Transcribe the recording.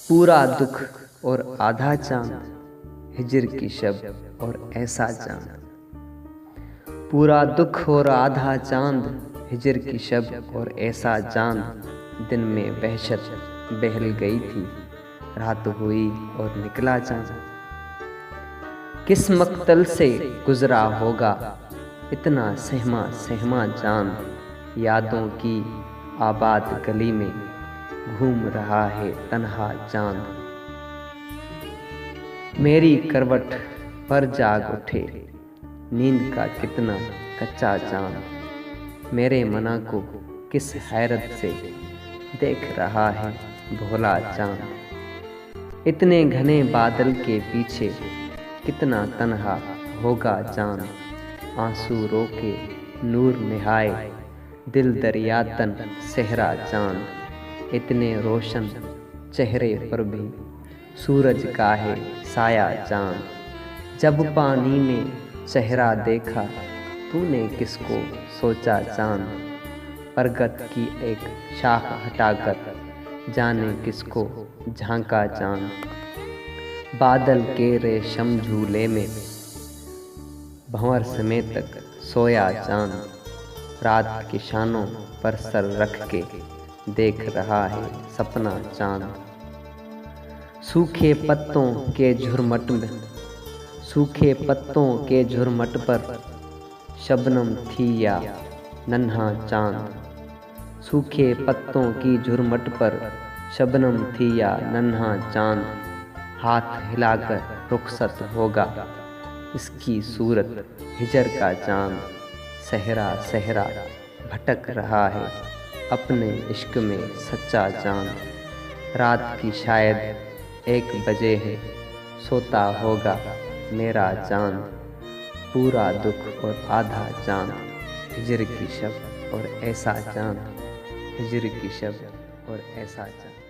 पूरा दुख और आधा चांद, हिजर की शब और ऐसा चांद। पूरा दुख और आधा चांद, हिजर की शब और ऐसा चांद। दिन में वहशत बहल गई थी, रात हुई और निकला चांद। किस मक्तल से गुजरा होगा इतना सहमा सहमा चांद। यादों की आबाद गली में घूम रहा है तन्हा चांद। मेरी करवट पर जाग उठे नींद का कितना कच्चा चांद। मेरे मना को किस हैरत से देख रहा है भोला चांद। इतने घने बादल के पीछे कितना तन्हा होगा चांद। आंसू रोके नूर निहाए दिल दरिया तन सहरा चांद। इतने रोशन चेहरे पर भी सूरज का है साया चांद। जब पानी में चेहरा देखा तूने किसको सोचा चांद। बरगद की एक शाख हटाकर जाने किसको झांका चांद। बादल के रेशम झूले में भंवर समेत तक सोया चांद। रात के शानों पर सर रख के देख रहा है सपना चांद। सूखे पत्तों के झुरमट में, सूखे पत्तों के झुरमट पर शबनम थी या नन्हा चांद। सूखे पत्तों की झुरमट पर शबनम थी या नन्हा चांद। हाथ हिलाकर रुखसत होगा इसकी सूरत हिजर का चांद। सहरा सहरा भटक रहा है अपने इश्क में सच्चा चांद। रात की शायद 1 बजे है सोता होगा मेरा चांद। पूरा दुख और आधा चांद, हिजर की शब और ऐसा चांद। हिजर की शब और ऐसा चांद।